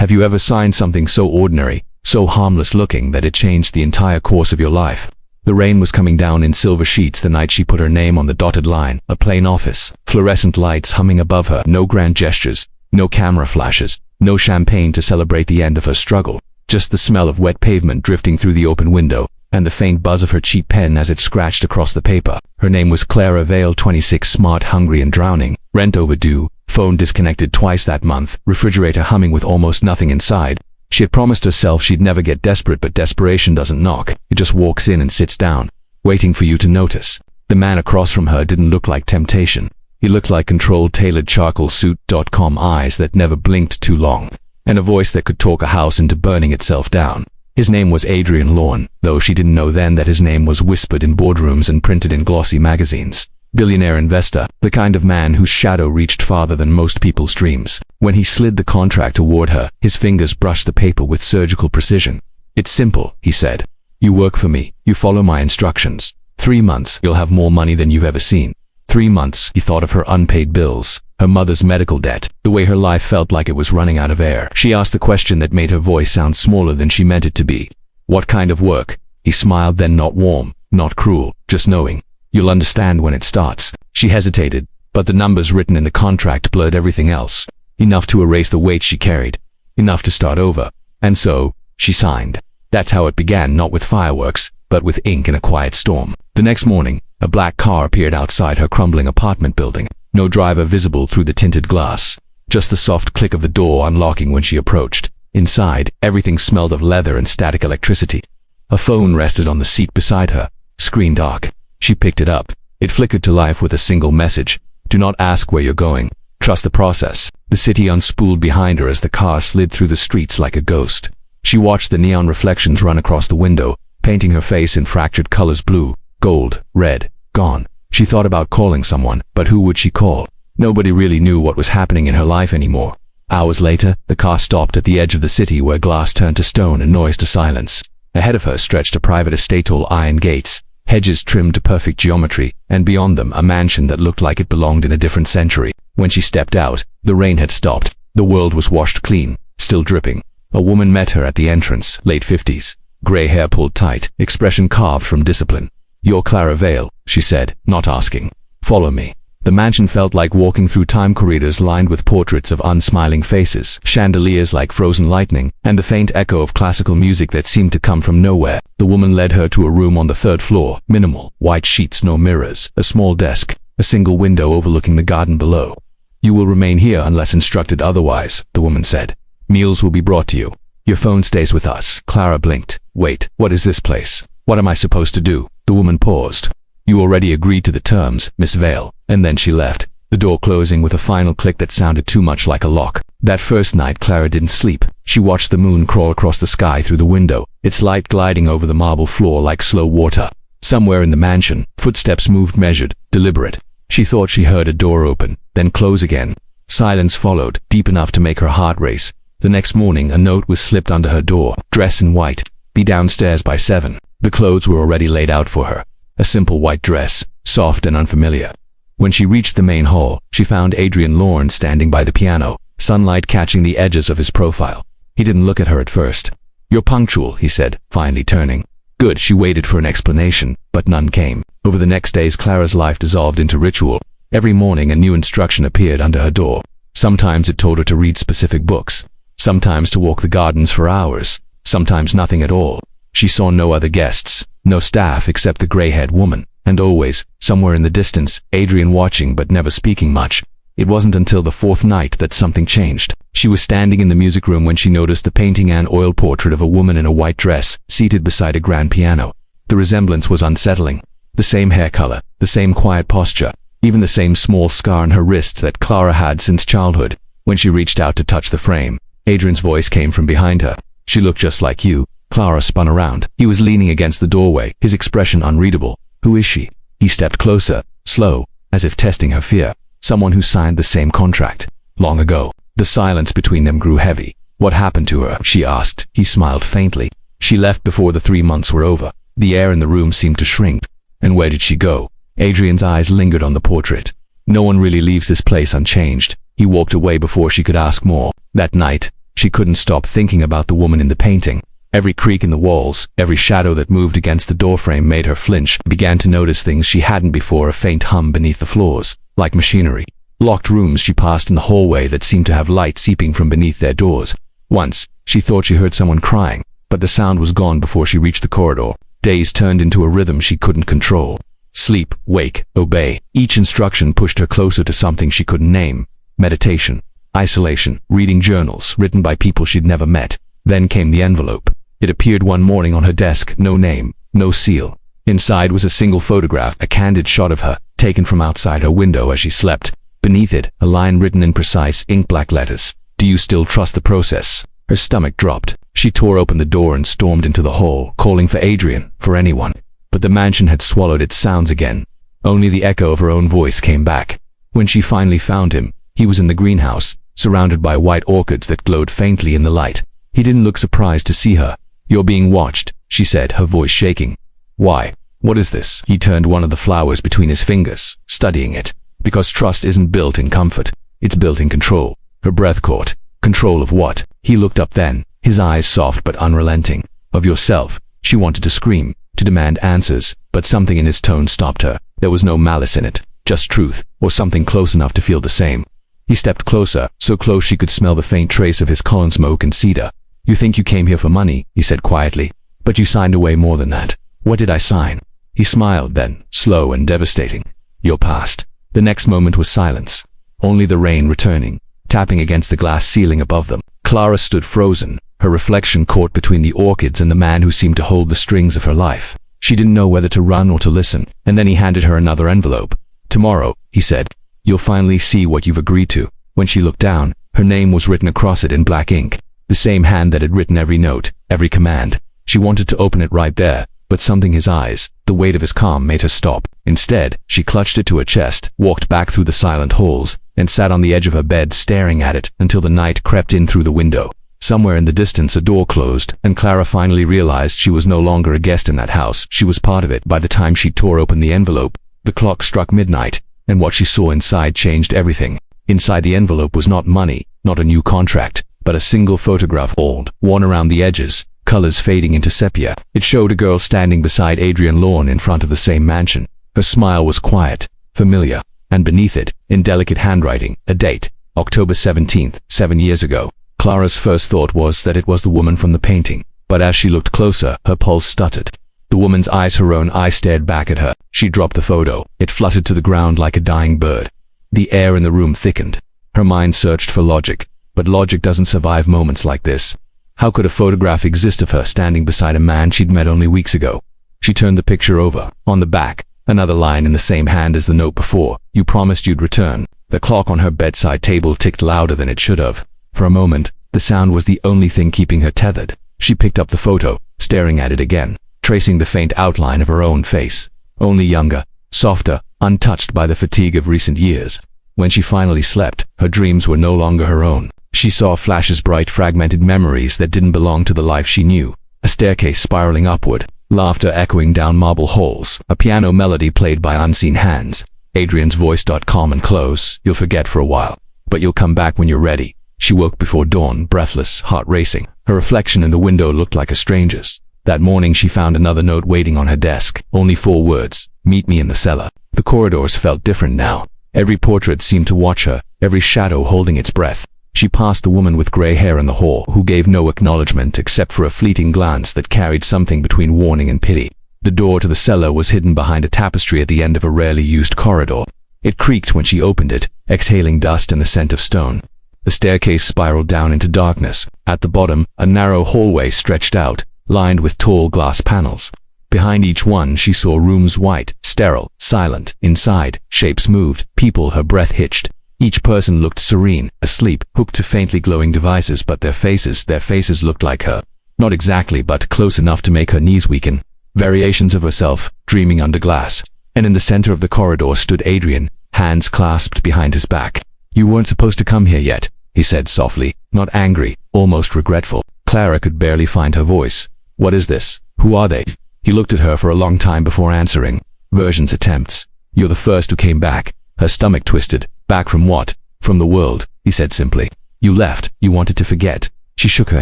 Have you ever signed something so ordinary, so harmless looking that it changed the entire course of your life? The rain was coming down in silver sheets the night she put her name on the dotted line. A plain office, fluorescent lights humming above her, no grand gestures, no camera flashes, no champagne to celebrate the end of her struggle. Just the smell of wet pavement drifting through the open window, and the faint buzz of her cheap pen as it scratched across the paper. Her name was Clara Vale, 26, smart, hungry and drowning. Rent overdue, phone disconnected twice that month, refrigerator humming with almost nothing inside. She had promised herself she'd never get desperate, but desperation doesn't knock. It just walks in and sits down, waiting for you to notice. The man across from her didn't look like temptation. He looked like controlled, tailored charcoal suit.com eyes that never blinked too long, and a voice that could talk a house into burning itself down. His name was Adrian Lorne, though she didn't know then that his name was whispered in boardrooms and printed in glossy magazines. Billionaire investor, the kind of man whose shadow reached farther than most people's dreams. When he slid the contract toward her, his fingers brushed the paper with surgical precision. "It's simple," he said. "You work for me, you follow my instructions. 3 months, you'll have more money than you've ever seen." 3 months, he thought of her unpaid bills, her mother's medical debt, the way her life felt like it was running out of air. She asked the question that made her voice sound smaller than she meant it to be. "What kind of work?" He smiled, then not warm, not cruel, just knowing. "You'll understand when it starts." She hesitated, but the numbers written in the contract blurred everything else. Enough to erase the weight she carried. Enough to start over. And so, she signed. That's how it began, not with fireworks, but with ink in a quiet storm. The next morning, a black car appeared outside her crumbling apartment building. No driver visible through the tinted glass. Just the soft click of the door unlocking when she approached. Inside, everything smelled of leather and static electricity. A phone rested on the seat beside her. Screen dark. She picked it up. It flickered to life with a single message. "Do not ask where you're going. Trust the process." The city unspooled behind her as the car slid through the streets like a ghost. She watched the neon reflections run across the window, painting her face in fractured colors: blue, gold, red, gone. She thought about calling someone, but who would she call? Nobody really knew what was happening in her life anymore. Hours later, the car stopped at the edge of the city where glass turned to stone and noise to silence. Ahead of her stretched a private estate, all iron gates, hedges trimmed to perfect geometry, and beyond them a mansion that looked like it belonged in a different century. When she stepped out, the rain had stopped. The world was washed clean, still dripping. A woman met her at the entrance, late 50s. Gray hair pulled tight, expression carved from discipline. "You're Clara Vale," she said, not asking. "Follow me." The mansion felt like walking through time corridors lined with portraits of unsmiling faces, chandeliers like frozen lightning, and the faint echo of classical music that seemed to come from nowhere. The woman led her to a room on the 3rd floor, minimal, white sheets, no mirrors, a small desk, a single window overlooking the garden below. "You will remain here unless instructed otherwise," the woman said. "Meals will be brought to you. Your phone stays with us." Clara blinked. "Wait, what is this place? What am I supposed to do?" The woman paused. "You already agreed to the terms, Miss Vale." And then she left, the door closing with a final click that sounded too much like a lock. That first night, Clara didn't sleep. She watched the moon crawl across the sky through the window, its light gliding over the marble floor like slow water. Somewhere in the mansion, footsteps moved, measured, deliberate. She thought she heard a door open, then close again. Silence followed, deep enough to make her heart race. The next morning, a note was slipped under her door. "Dress in white. Be downstairs by 7. The clothes were already laid out for her. A simple white dress, soft and unfamiliar. When she reached the main hall, she found Adrian Lorne standing by the piano, sunlight catching the edges of his profile. He didn't look at her at first. "You're punctual," he said, finally turning. "Good." She waited for an explanation, but none came. Over the next days, Clara's life dissolved into ritual. Every morning, a new instruction appeared under her door. Sometimes it told her to read specific books. Sometimes to walk the gardens for hours. Sometimes nothing at all. She saw no other guests, no staff except the gray-haired woman. And always, somewhere in the distance, Adrian watching but never speaking much. It wasn't until the 4th night that something changed. She was standing in the music room when she noticed the painting and oil portrait of a woman in a white dress, seated beside a grand piano. The resemblance was unsettling. The same hair color, the same quiet posture, even the same small scar on her wrist that Clara had since childhood. When she reached out to touch the frame, Adrian's voice came from behind her. "She looked just like you." Clara spun around. He was leaning against the doorway, his expression unreadable. "Who is she?" He stepped closer, slow, as if testing her fear. "Someone who signed the same contract. Long ago." The silence between them grew heavy. "What happened to her?" she asked. He smiled faintly. "She left before the 3 months were over." The air in the room seemed to shrink. "And where did she go?" Adrian's eyes lingered on the portrait. "No one really leaves this place unchanged." He walked away before she could ask more. That night, She couldn't stop thinking about the woman in the painting. Every creak in the walls, every shadow that moved against the doorframe made her flinch, began to notice things she hadn't before, a faint hum beneath the floors, like machinery. Locked rooms she passed in the hallway that seemed to have light seeping from beneath their doors. Once, she thought she heard someone crying, but the sound was gone before she reached the corridor. Days turned into a rhythm she couldn't control. Sleep, wake, obey. Each instruction pushed her closer to something she couldn't name. Meditation, isolation, reading journals written by people she'd never met. Then came the envelope. It appeared one morning on her desk, no name, no seal. Inside was a single photograph, a candid shot of her, taken from outside her window as she slept. Beneath it, a line written in precise ink-black letters. Do you still trust the process? Her stomach dropped. She tore open the door and stormed into the hall, calling for Adrian, for anyone. But the mansion had swallowed its sounds again. Only the echo of her own voice came back. When she finally found him, he was in the greenhouse, surrounded by white orchids that glowed faintly in the light. He didn't look surprised to see her. You're being watched, she said, her voice shaking. Why? What is this? He turned one of the flowers between his fingers, studying it. Because trust isn't built in comfort. It's built in control. Her breath caught. Control of what? He looked up then, his eyes soft but unrelenting. Of yourself. She wanted to scream, to demand answers, but something in his tone stopped her. There was no malice in it, just truth, or something close enough to feel the same. He stepped closer, so close she could smell the faint trace of his column smoke and cedar. You think you came here for money, he said quietly, but you signed away more than that. What did I sign? He smiled then, slow and devastating. Your past. The next moment was silence. Only the rain returning, tapping against the glass ceiling above them. Clara stood frozen, her reflection caught between the orchids and the man who seemed to hold the strings of her life. She didn't know whether to run or to listen, and then he handed her another envelope. Tomorrow, he said, you'll finally see what you've agreed to. When she looked down, her name was written across it in black ink, the same hand that had written every note, every command. She wanted to open it right there, but something in his eyes, the weight of his calm, made her stop. Instead, she clutched it to her chest, walked back through the silent halls, and sat on the edge of her bed staring at it until the night crept in through the window. Somewhere in the distance a door closed, and Clara finally realized she was no longer a guest in that house. She was part of it. By the time she tore open the envelope, the clock struck midnight, and what she saw inside changed everything. Inside the envelope was not money, not a new contract, but a single photograph, old, worn around the edges, colors fading into sepia. It showed a girl standing beside Adrian Lawn in front of the same mansion. Her smile was quiet, familiar, and beneath it, in delicate handwriting, a date, October 17th, 7 years ago. Clara's first thought was that it was the woman from the painting, but as she looked closer, her pulse stuttered. The woman's eyes, her own eyes, stared back at her. She dropped the photo. It fluttered to the ground like a dying bird. The air in the room thickened. Her mind searched for logic, but logic doesn't survive moments like this. How could a photograph exist of her standing beside a man she'd met only weeks ago? She turned the picture over. On the back, another line in the same hand as the note before. You promised you'd return. The clock on her bedside table ticked louder than it should have. For a moment, the sound was the only thing keeping her tethered. She picked up the photo, staring at it again, tracing the faint outline of her own face. Only younger, softer, untouched by the fatigue of recent years. When she finally slept, her dreams were no longer her own. She saw flashes, bright, fragmented memories that didn't belong to the life she knew. A staircase spiraling upward, laughter echoing down marble halls, a piano melody played by unseen hands. Adrian's voice, calm and close. You'll forget for a while, but you'll come back when you're ready. She woke before dawn, breathless, heart racing. Her reflection in the window looked like a stranger's. That morning she found another note waiting on her desk. Only 4 words. Meet me in the cellar. The corridors felt different now. Every portrait seemed to watch her, every shadow holding its breath. She passed the woman with gray hair in the hall, who gave no acknowledgement except for a fleeting glance that carried something between warning and pity. The door to the cellar was hidden behind a tapestry at the end of a rarely used corridor. It creaked when she opened it, exhaling dust and the scent of stone. The staircase spiraled down into darkness. At the bottom, a narrow hallway stretched out, lined with tall glass panels. Behind each one she saw rooms, white, sterile, silent. Inside, shapes moved, people, her breath hitched. Each person looked serene, asleep, hooked to faintly glowing devices, but their faces looked like her. Not exactly, but close enough to make her knees weaken. Variations of herself, dreaming under glass. And in the center of the corridor stood Adrian, hands clasped behind his back. You weren't supposed to come here yet, he said softly, not angry, almost regretful. Clara could barely find her voice. What is this? Who are they? He looked at her for a long time before answering. Versions, attempts. You're the first who came back. Her stomach twisted. Back from what? From the world, he said simply. You left. You wanted to forget. She shook her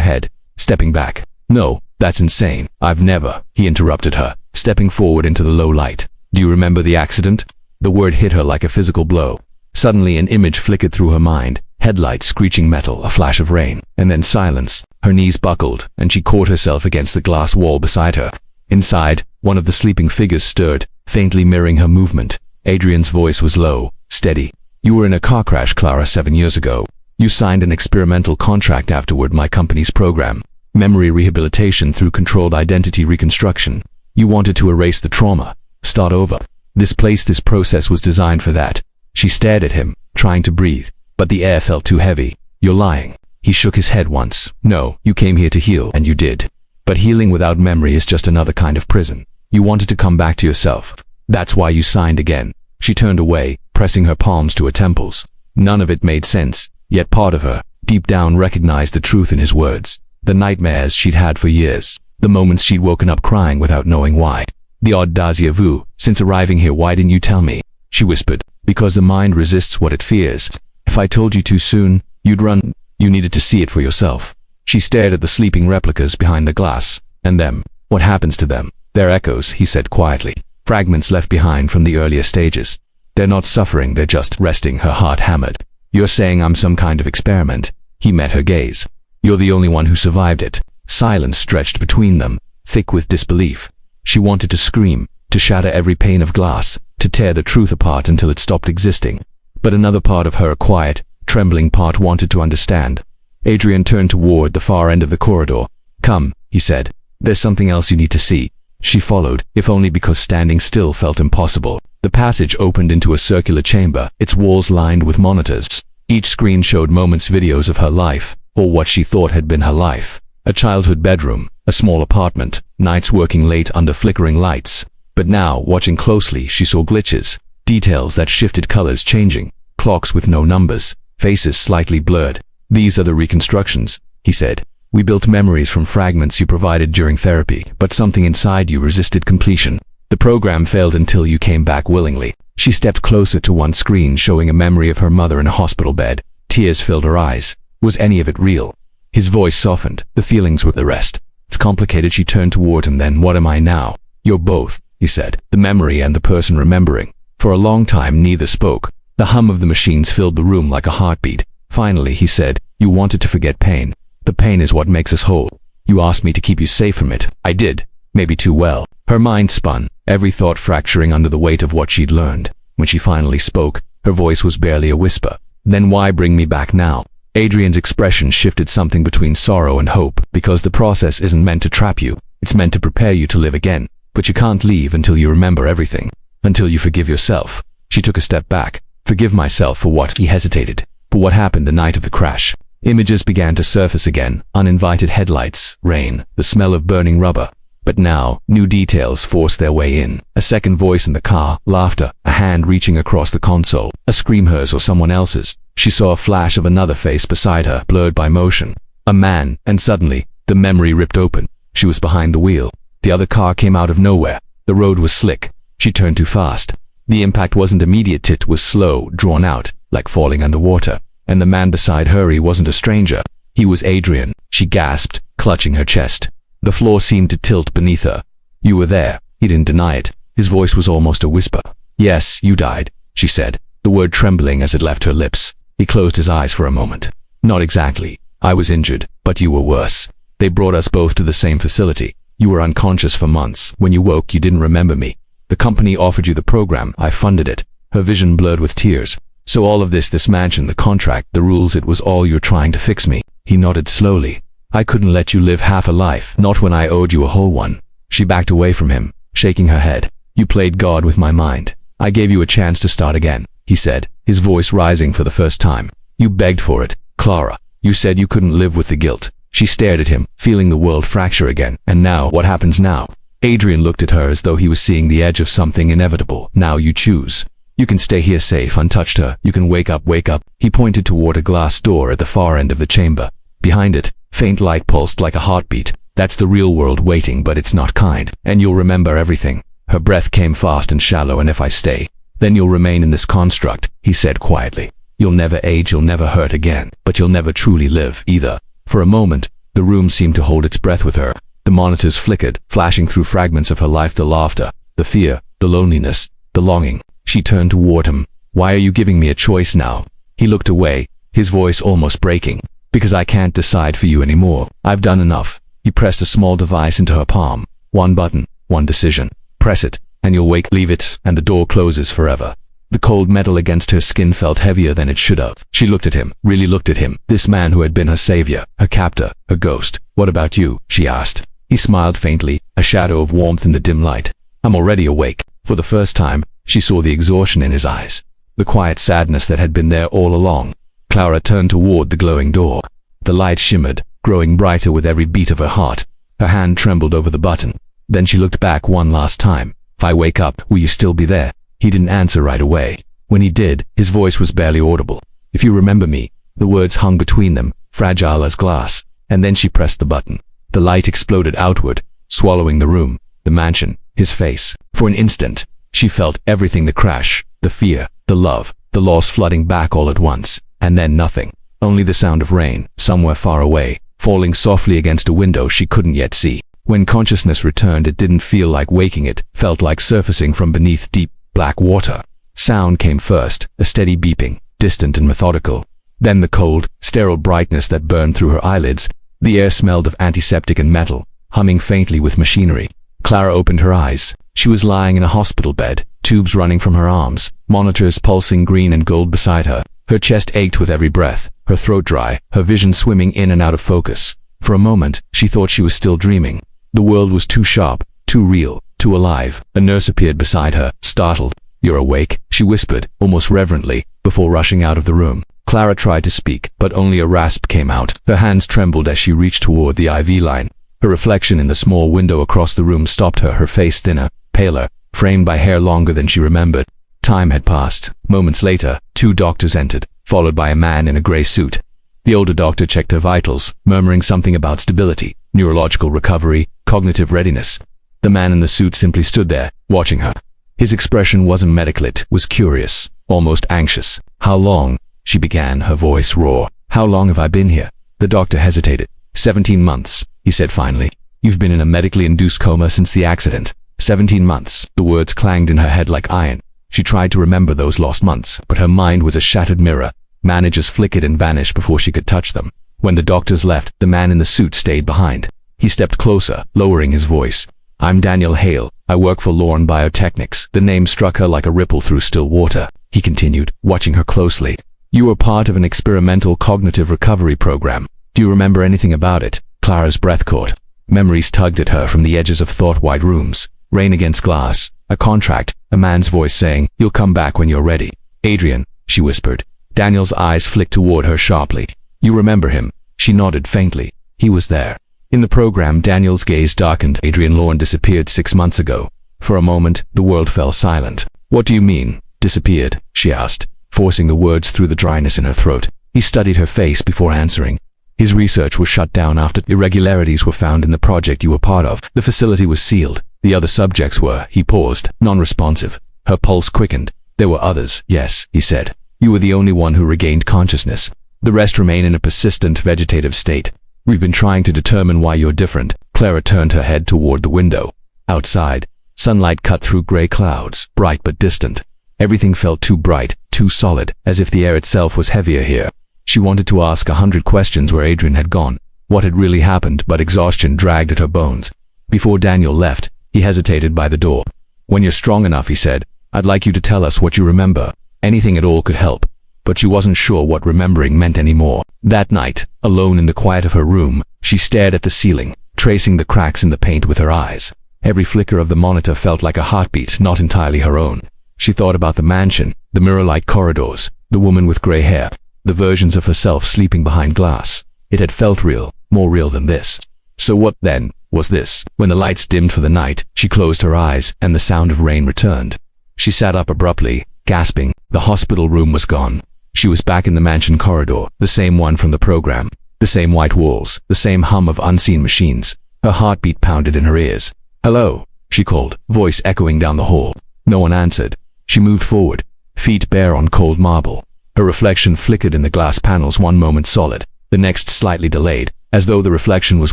head, stepping back. No, that's insane. I've never, he interrupted her, stepping forward into the low light. Do you remember the accident? The word hit her like a physical blow. Suddenly an image flickered through her mind, headlights screeching metal, a flash of rain, and then silence. Her knees buckled, and she caught herself against the glass wall beside her. Inside, one of the sleeping figures stirred, faintly mirroring her movement. Adrian's voice was low, steady. You were in a car crash, Clara, 7 years ago. You signed an experimental contract afterward, my company's program. Memory rehabilitation through controlled identity reconstruction. You wanted to erase the trauma, start over. This process was designed for that. She stared at him, trying to breathe, but the air felt too heavy. You're lying. He shook his head once. No, you came here to heal, and you did. But healing without memory is just another kind of prison. You wanted to come back to yourself. That's why you signed again. She turned away, pressing her palms to her temples. None of it made sense, yet part of her, deep down, recognized the truth in his words. The nightmares she'd had for years. The moments she'd woken up crying without knowing why. The audacia vu. Since arriving here, why didn't you tell me? She whispered. Because the mind resists what it fears. If I told you too soon, you'd run. You needed to see it for yourself. She stared at the sleeping replicas behind the glass. And them. What happens to them? They're echoes, he said quietly. Fragments left behind from the earlier stages. They're not suffering, they're just resting. Her heart hammered. You're saying I'm some kind of experiment? He met her gaze. You're the only one who survived it. Silence stretched between them, thick with disbelief. She wanted to scream, to shatter every pane of glass, to tear the truth apart until it stopped existing. But another part of her, a quiet, trembling part, wanted to understand. Adrian turned toward the far end of the corridor. Come, he said. There's something else you need to see. She followed, if only because standing still felt impossible. The passage opened into a circular chamber, its walls lined with monitors. Each screen showed moments, videos of her life, or what she thought had been her life. A childhood bedroom, a small apartment, nights working late under flickering lights. But now, watching closely, she saw glitches, details that shifted, colors changing, clocks with no numbers, faces slightly blurred. These are the reconstructions, he said. We built memories from fragments you provided during therapy, but something inside you resisted completion. The program failed until you came back willingly. She stepped closer to one screen showing a memory of her mother in a hospital bed. Tears filled her eyes. Was any of it real? His voice softened. The feelings were the rest. It's complicated. She turned toward him. Then what am I now? You're both, he said. The memory and the person remembering. For a long time neither spoke. The hum of the machines filled the room like a heartbeat. Finally he said, you wanted to forget pain. The pain is what makes us whole. You asked me to keep you safe from it. I did. Maybe too well. Her mind spun, every thought fracturing under the weight of what she'd learned. When she finally spoke, her voice was barely a whisper. Then why bring me back now? Adrian's expression shifted, something between sorrow and hope. Because the process isn't meant to trap you. It's meant to prepare you to live again. But you can't leave until you remember everything. Until you forgive yourself. She took a step back. Forgive myself for what? He hesitated. For what happened the night of the crash. Images began to surface again. Uninvited headlights, rain, the smell of burning rubber. But now, new details forced their way in. A second voice in the car, laughter, a hand reaching across the console, a scream, hers or someone else's. She saw a flash of another face beside her, blurred by motion. A man, and suddenly, the memory ripped open. She was behind the wheel. The other car came out of nowhere. The road was slick. She turned too fast. The impact wasn't immediate, it was slow, drawn out, like falling underwater. And the man beside her, he wasn't a stranger. He was Adrian. She gasped, clutching her chest. The floor seemed to tilt beneath her. You were there. He didn't deny it. His voice was almost a whisper. Yes, you died, she said, the word trembling as it left her lips. He closed his eyes for a moment. Not exactly. I was injured, but you were worse. They brought us both to the same facility. You were unconscious for months. When you woke, you didn't remember me. The company offered you the program. I funded it. Her vision blurred with tears. So all of this mansion, the contract, the rules, it was all you're trying to fix me. He nodded slowly. I couldn't let you live half a life, not when I owed you a whole one. She backed away from him, shaking her head. You played God with my mind. I gave you a chance to start again, he said, his voice rising for the first time. You begged for it, Clara. You said you couldn't live with the guilt. She stared at him, feeling the world fracture again. And now, what happens now? Adrian looked at her as though he was seeing the edge of something inevitable. Now you choose. You can stay here safe, untouched. Her. You can wake up. He pointed toward a glass door at the far end of the chamber. Behind it, faint light pulsed like a heartbeat. That's the real world waiting, but it's not kind. And you'll remember everything. Her breath came fast and shallow. And if I stay, then you'll remain in this construct, he said quietly. You'll never age, you'll never hurt again, but you'll never truly live either. For a moment, the room seemed to hold its breath with her. The monitors flickered, flashing through fragments of her life, the laughter, the fear, the loneliness, the longing. She turned toward him. "Why are you giving me a choice now?" He looked away, his voice almost breaking. "Because I can't decide for you anymore. I've done enough." He pressed a small device into her palm. "One button, one decision. Press it, and you'll wake. Leave it, and the door closes forever." The cold metal against her skin felt heavier than it should have. She looked at him, really looked at him, this man who had been her savior, her captor, her ghost. "What about you?" she asked. He smiled faintly, a shadow of warmth in the dim light. "I'm already awake." For the first time, she saw the exhaustion in his eyes, the quiet sadness that had been there all along. Clara turned toward the glowing door. The light shimmered, growing brighter with every beat of her heart. Her hand trembled over the button. Then she looked back one last time. "If I wake up, will you still be there?" He didn't answer right away. When he did, his voice was barely audible. "If you remember me." The words hung between them, fragile as glass. And then she pressed the button. The light exploded outward, swallowing the room, the mansion, his face. For an instant, she felt everything: the crash, the fear, the love, the loss flooding back all at once. And then nothing. Only the sound of rain, somewhere far away, falling softly against a window she couldn't yet see. When consciousness returned, it didn't feel like waking, it felt like surfacing from beneath deep, black water. Sound came first, a steady beeping, distant and methodical. Then the cold, sterile brightness that burned through her eyelids. The air smelled of antiseptic and metal, humming faintly with machinery. Clara opened her eyes. She was lying in a hospital bed, tubes running from her arms, monitors pulsing green and gold beside her. Her chest ached with every breath, her throat dry, her vision swimming in and out of focus. For a moment, she thought she was still dreaming. The world was too sharp, too real, too alive. A nurse appeared beside her, startled. "You're awake," she whispered, almost reverently, before rushing out of the room. Clara tried to speak, but only a rasp came out. Her hands trembled as she reached toward the IV line. Her reflection in the small window across the room stopped her, her face thinner, paler, framed by hair longer than she remembered. Time had passed. Moments later, 2 doctors entered, followed by a man in a gray suit. The older doctor checked her vitals, murmuring something about stability, neurological recovery, cognitive readiness. The man in the suit simply stood there, watching her. His expression wasn't medical, it was curious, almost anxious. "How long?" she began, her voice raw. "How long have I been here?" The doctor hesitated. 17 months, he said finally. "You've been in a medically induced coma since the accident." 17 months. The words clanged in her head like iron. She tried to remember those lost months, but her mind was a shattered mirror. Managers flickered and vanished before she could touch them. When the doctors left, the man in the suit stayed behind. He stepped closer, lowering his voice. "I'm Daniel Hale. I work for Lorne Biotechnics." The name struck her like a ripple through still water. He continued, watching her closely. "You were part of an experimental cognitive recovery program. Do you remember anything about it?" Clara's breath caught. Memories tugged at her from the edges of thought-wide rooms. Rain against glass, a contract, a man's voice saying, "You'll come back when you're ready." "Adrian," she whispered. Daniel's eyes flicked toward her sharply. "You remember him?" She nodded faintly. "He was there." In the program, Daniel's gaze darkened. "Adrian Lorne disappeared 6 months ago." For a moment, the world fell silent. "What do you mean, disappeared?" she asked, forcing the words through the dryness in her throat. He studied her face before answering. "His research was shut down after irregularities were found in the project you were part of. The facility was sealed. The other subjects were," he paused, non-responsive. Her pulse quickened. "There were others." "Yes," he said. "You were the only one who regained consciousness. The rest remain in a persistent vegetative state. We've been trying to determine why you're different." Clara turned her head toward the window. Outside, sunlight cut through gray clouds, bright but distant. Everything felt too bright, too solid, as if the air itself was heavier here. She wanted to ask 100 questions where Adrian had gone, what had really happened, but exhaustion dragged at her bones. Before Daniel left, he hesitated by the door. "When you're strong enough," he said, "I'd like you to tell us what you remember. Anything at all could help." But she wasn't sure what remembering meant anymore. That night, alone in the quiet of her room, she stared at the ceiling, tracing the cracks in the paint with her eyes. Every flicker of the monitor felt like a heartbeat, not entirely her own. She thought about the mansion, the mirror-like corridors, the woman with gray hair, the versions of herself sleeping behind glass. It had felt real, more real than this. So what, then, was this? When the lights dimmed for the night, she closed her eyes, and the sound of rain returned. She sat up abruptly, gasping. The hospital room was gone. She was back in the mansion corridor, the same one from the program. The same white walls, the same hum of unseen machines. Her heartbeat pounded in her ears. "Hello," she called, voice echoing down the hall. No one answered. She moved forward, feet bare on cold marble. Her reflection flickered in the glass panels, one moment solid, The next slightly delayed, as though the reflection was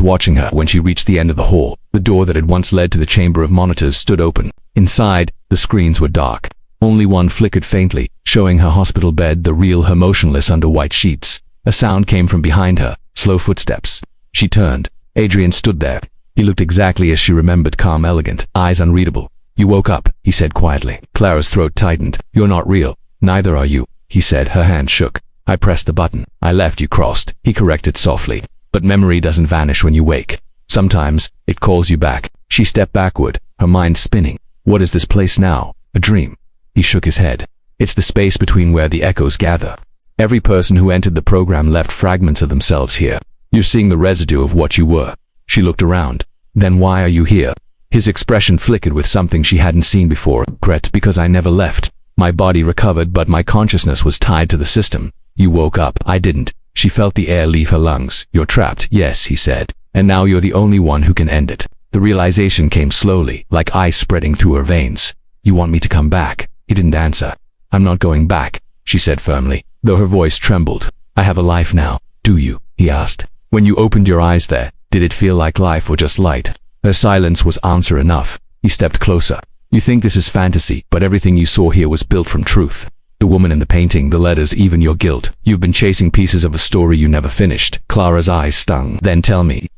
watching her. When she reached the end of the hall, the door that had once led to the chamber of monitors stood open. Inside, the screens were dark. Only one flickered faintly, showing her hospital bed, the real her motionless under white sheets. A sound came from behind her, slow footsteps. She turned. Adrian stood there. He looked exactly as she remembered, calm, elegant, eyes unreadable. "You woke up," he said quietly. Clara's throat tightened. "You're not real." "Neither are you," he said. Her hand shook. "I pressed the button. I left you crossed," he corrected softly. "But memory doesn't vanish when you wake. Sometimes, it calls you back." She stepped backward, her mind spinning. What is this place now? A dream? He shook his head. It's the space between where the echoes gather. Every person who entered the program left fragments of themselves here. You're seeing the residue of what you were. She looked around. "Then why are you here?" His expression flickered with something she hadn't seen before. "Regret, because I never left. My body recovered, but my consciousness was tied to the system. You woke up. I didn't." She felt the air leave her lungs. "You're trapped." "Yes," he said. "And now you're the only one who can end it." The realization came slowly, like ice spreading through her veins. "You want me to come back?" He didn't answer. "I'm not going back," she said firmly, though her voice trembled. "I have a life now." "Do you?" he asked. "When you opened your eyes there, did it feel like life or just light?" Her silence was answer enough. He stepped closer. "You think this is fantasy, but everything you saw here was built from truth. The woman in the painting, the letters, even your guilt. You've been chasing pieces of a story you never finished." Clara's eyes stung. "Then tell me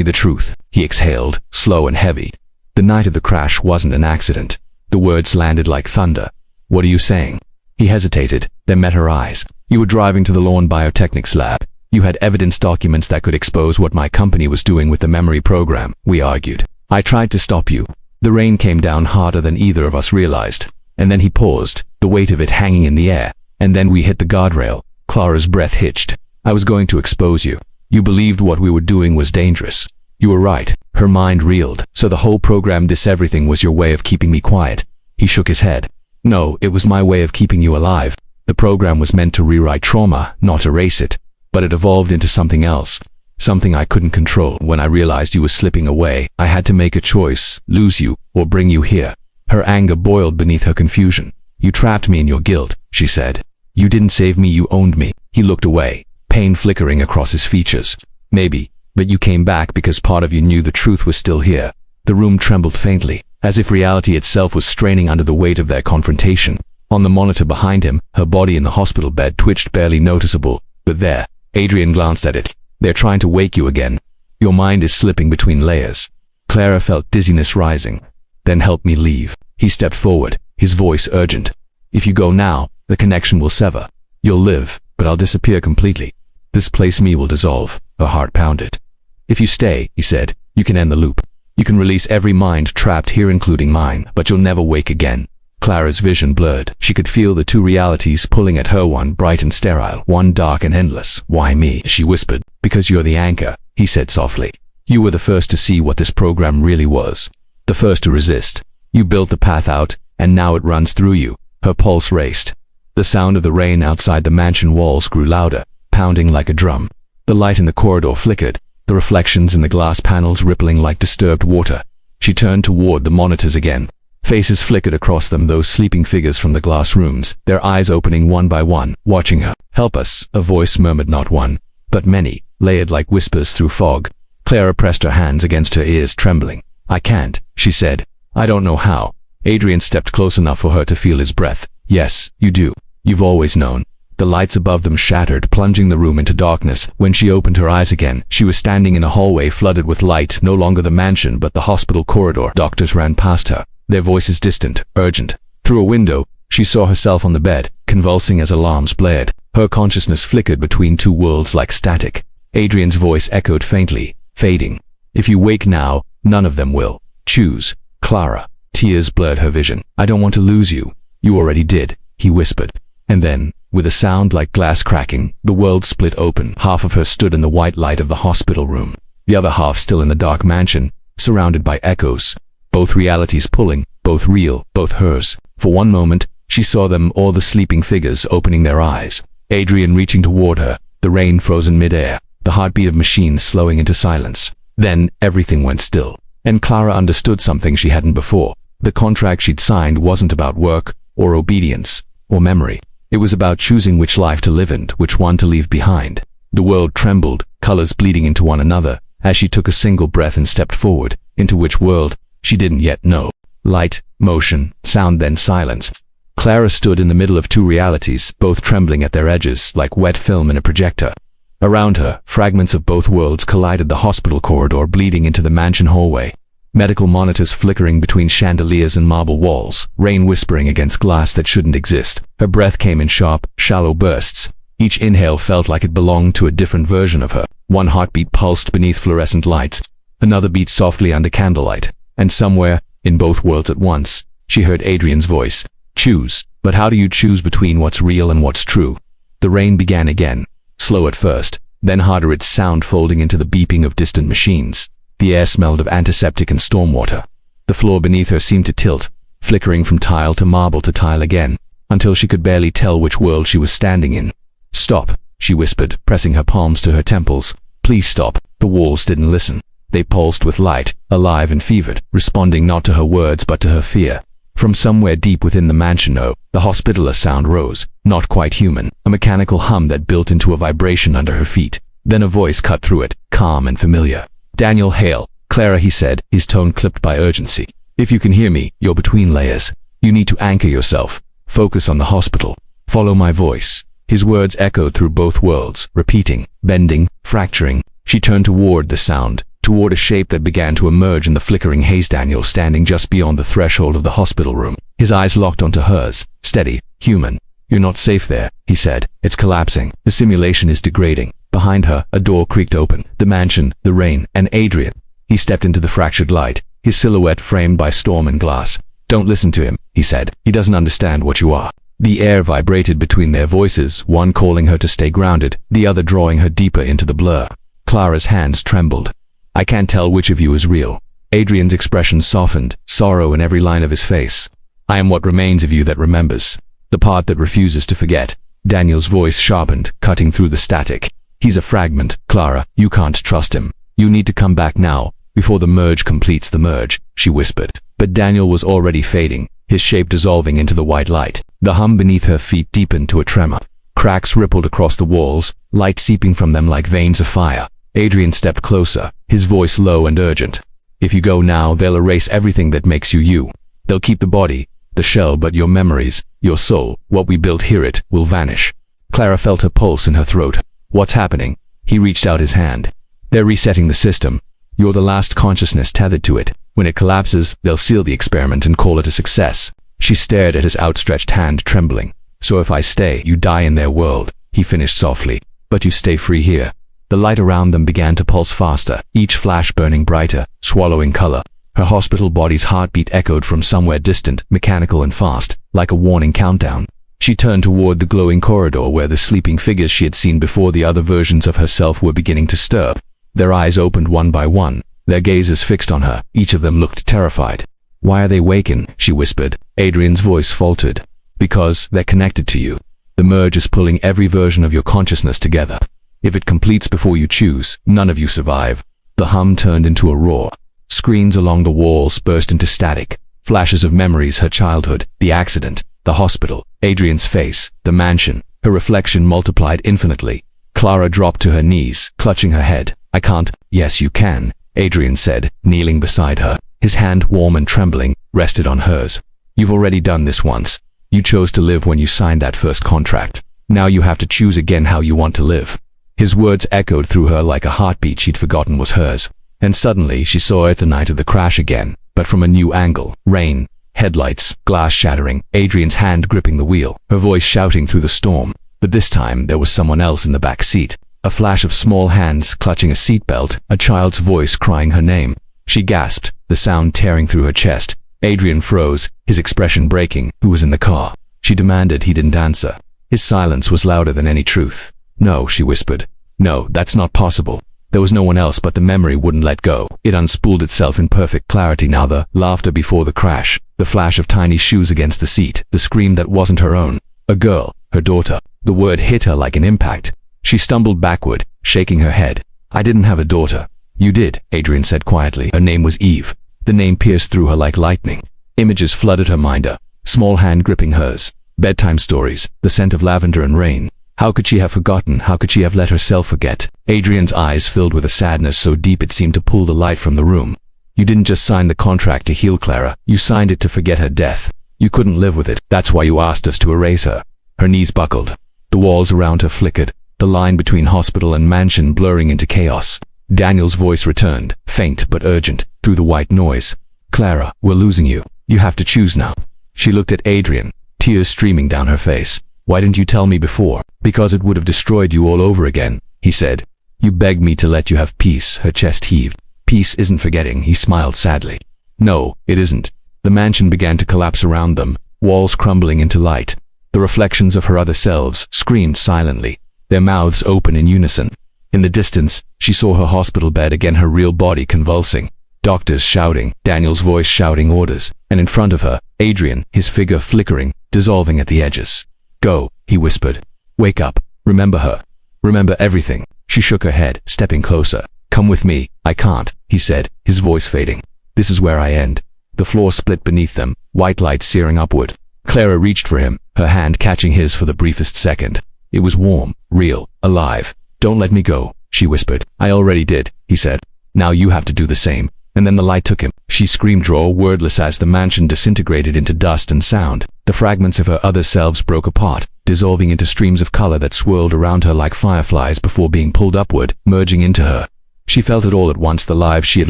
the truth." He exhaled, slow and heavy. "The night of the crash wasn't an accident." The words landed like thunder. "What are you saying?" He hesitated, then met her eyes. "You were driving to the Lawn Biotechnics lab. You had evidence documents that could expose what my company was doing with the memory program. We argued. I tried to stop you. The rain came down harder than either of us realized." And then he paused, the weight of it hanging in the air. "And then we hit the guardrail." Clara's breath hitched. "I was going to expose you. You believed what we were doing was dangerous." "You were right." Her mind reeled. "So the whole program, this everything, was your way of keeping me quiet?" He shook his head. "No, it was my way of keeping you alive. The program was meant to rewrite trauma, not erase it. But it evolved into something else. Something I couldn't control. When I realized you were slipping away, I had to make a choice, lose you or bring you here." Her anger boiled beneath her confusion. "You trapped me in your guilt," she said. "You didn't save me, you owned me." He looked away, pain flickering across his features. "Maybe, but you came back because part of you knew the truth was still here." The room trembled faintly, as if reality itself was straining under the weight of their confrontation. On the monitor behind him, her body in the hospital bed twitched, barely noticeable. But there, Adrian glanced at it. "They're trying to wake you again. Your mind is slipping between layers." Clara felt dizziness rising. "Then help me leave." He stepped forward, his voice urgent. "If you go now, the connection will sever. You'll live, but I'll disappear completely. This place, me, will dissolve." Her heart pounded. "If you stay," he said, "you can end the loop. You can release every mind trapped here, including mine, but you'll never wake again." Clara's vision blurred. She could feel the two realities pulling at her, one bright and sterile, one dark and endless. "Why me?" she whispered. "Because you're the anchor," he said softly. "You were the first to see what this program really was. The first to resist. You built the path out, and now it runs through you." Her pulse raced. The sound of the rain outside the mansion walls grew louder, pounding like a drum. The light in the corridor flickered, the reflections in the glass panels rippling like disturbed water. She turned toward the monitors again. Faces flickered across them, those sleeping figures from the glass rooms, their eyes opening one by one, watching her. "Help us," a voice murmured, not one, but many, layered like whispers through fog. Clara pressed her hands against her ears, trembling. "I can't," she said. "I don't know how." Adrian stepped close enough for her to feel his breath. "Yes, you do. You've always known." The lights above them shattered, plunging the room into darkness. When she opened her eyes again, she was standing in a hallway flooded with light, no longer the mansion but the hospital corridor. Doctors ran past her, their voices distant, urgent. Through a window, she saw herself on the bed, convulsing as alarms blared. Her consciousness flickered between two worlds like static. Adrian's voice echoed faintly, fading. "If you wake now, none of them will. Choose, Clara." Tears blurred her vision. "I don't want to lose you." "You already did," he whispered. And then, with a sound like glass cracking, the world split open. Half of her stood in the white light of the hospital room, the other half still in the dark mansion, surrounded by echoes. Both realities pulling, both real, both hers. For one moment, she saw them, all the sleeping figures opening their eyes. Adrian reaching toward her, the rain frozen midair, the heartbeat of machines slowing into silence. Then, everything went still. And Clara understood something she hadn't before. The contract she'd signed wasn't about work, or obedience, or memory. It was about choosing which life to live and which one to leave behind. The world trembled, colors bleeding into one another, as she took a single breath and stepped forward. Into which world? She didn't yet know. Light, motion, sound, then silence. Clara stood in the middle of two realities, both trembling at their edges, like wet film in a projector. Around her, fragments of both worlds collided, the hospital corridor bleeding into the mansion hallway. Medical monitors flickering between chandeliers and marble walls, rain whispering against glass that shouldn't exist. Her breath came in sharp, shallow bursts. Each inhale felt like it belonged to a different version of her. One heartbeat pulsed beneath fluorescent lights, another beat softly under candlelight. And somewhere, in both worlds at once, she heard Adrian's voice. Choose. But how do you choose between what's real and what's true? The rain began again, slow at first, then harder, its sound folding into the beeping of distant machines. The air smelled of antiseptic and stormwater. The floor beneath her seemed to tilt, flickering from tile to marble to tile again, until she could barely tell which world she was standing in. Stop, she whispered, pressing her palms to her temples. Please stop. The walls didn't listen. They pulsed with light, alive and fevered, responding not to her words but to her fear. From somewhere deep within the mansion, the hospitaller sound rose, not quite human, a mechanical hum that built into a vibration under her feet. Then a voice cut through it, calm and familiar. Daniel Hale. Clara, he said, his tone clipped by urgency. If you can hear me, you're between layers. You need to anchor yourself. Focus on the hospital. Follow my voice. His words echoed through both worlds, repeating, bending, fracturing. She turned toward the sound, toward a shape that began to emerge in the flickering haze. Daniel standing just beyond the threshold of the hospital room. His eyes locked onto hers, steady, human. You're not safe there, he said. It's collapsing. The simulation is degrading. Behind her, a door creaked open. The mansion, the rain, and Adrian. He stepped into the fractured light, his silhouette framed by storm and glass. Don't listen to him, he said. He doesn't understand what you are. The air vibrated between their voices, one calling her to stay grounded, the other drawing her deeper into the blur. Clara's hands trembled. I can't tell which of you is real. Adrian's expression softened, sorrow in every line of his face. I am what remains of you that remembers. The part that refuses to forget. Daniel's voice sharpened, cutting through the static. He's a fragment, Clara. You can't trust him. You need to come back now, before the merge completes the merge, she whispered. But Daniel was already fading, his shape dissolving into the white light. The hum beneath her feet deepened to a tremor. Cracks rippled across the walls, light seeping from them like veins of fire. Adrian stepped closer, his voice low and urgent. If you go now, they'll erase everything that makes you you. They'll keep the body, the shell, but your memories, your soul, what we built here, it will vanish. Clara felt her pulse in her throat. What's happening? He reached out his hand. They're resetting the system. You're the last consciousness tethered to it. When it collapses, they'll seal the experiment and call it a success. She stared at his outstretched hand, trembling. So if I stay, you die in their world, he finished softly. But you stay free here. The light around them began to pulse faster, each flash burning brighter, swallowing color. Her hospital body's heartbeat echoed from somewhere distant, mechanical and fast, like a warning countdown. She turned toward the glowing corridor where the sleeping figures she had seen before, the other versions of herself, were beginning to stir. Their eyes opened one by one, their gazes fixed on her. Each of them looked terrified. Why are they waking? She whispered. Adrian's voice faltered. Because they're connected to you. The merge is pulling every version of your consciousness together. If it completes before you choose, none of you survive. The hum turned into a roar. Screens along the walls burst into static. Flashes of memories, her childhood, the accident, the hospital, Adrian's face, the mansion. Her reflection multiplied infinitely. Clara dropped to her knees, clutching her head. I can't. Yes, you can, Adrian said, kneeling beside her. His hand, warm and trembling, rested on hers. You've already done this once. You chose to live when you signed that first contract. Now you have to choose again how you want to live. His words echoed through her like a heartbeat she'd forgotten was hers. And suddenly she saw it, the night of the crash again, but from a new angle. Rain, headlights, glass shattering, Adrian's hand gripping the wheel, her voice shouting through the storm. But this time there was someone else in the back seat. A flash of small hands clutching a seatbelt, a child's voice crying her name. She gasped, the sound tearing through her chest. Adrian froze, his expression breaking. Who was in the car? She demanded. He didn't answer. His silence was louder than any truth. No, she whispered. No, that's not possible. There was no one else, but the memory wouldn't let go. It unspooled itself in perfect clarity now. The laughter before the crash, the flash of tiny shoes against the seat, the scream that wasn't her own. A girl, her daughter. The word hit her like an impact. She stumbled backward, shaking her head. I didn't have a daughter. You did, Adrian said quietly. Her name was Eve. The name pierced through her like lightning. Images flooded her mind, a small hand gripping hers. Bedtime stories, the scent of lavender and rain. How could she have forgotten? How could she have let herself forget? Adrian's eyes filled with a sadness so deep it seemed to pull the light from the room. You didn't just sign the contract to heal Clara. You signed it to forget her death. You couldn't live with it. That's why you asked us to erase her. Her knees buckled. The walls around her flickered, the line between hospital and mansion blurring into chaos. Daniel's voice returned, faint but urgent, through the white noise. Clara, we're losing you. You have to choose now. She looked at Adrian, tears streaming down her face. Why didn't you tell me before? Because it would have destroyed you all over again, he said. You begged me to let you have peace. Her chest heaved. Peace isn't forgetting, he smiled sadly. No, it isn't. The mansion began to collapse around them, walls crumbling into light. The reflections of her other selves screamed silently, their mouths open in unison. In the distance, she saw her hospital bed again, her real body convulsing. Doctors shouting, Daniel's voice shouting orders, and in front of her, Adrian, his figure flickering, dissolving at the edges. Go, he whispered. Wake up. Remember her. Remember everything. She shook her head, stepping closer. Come with me. I can't, he said, his voice fading. This is where I end. The floor split beneath them, white light searing upward. Clara reached for him, her hand catching his for the briefest second. It was warm, real, alive. Don't let me go, she whispered. I already did, he said. Now you have to do the same. And then the light took him. She screamed raw, wordless as the mansion disintegrated into dust and sound. The fragments of her other selves broke apart, dissolving into streams of color that swirled around her like fireflies before being pulled upward, merging into her. She felt it all at once, the lives she had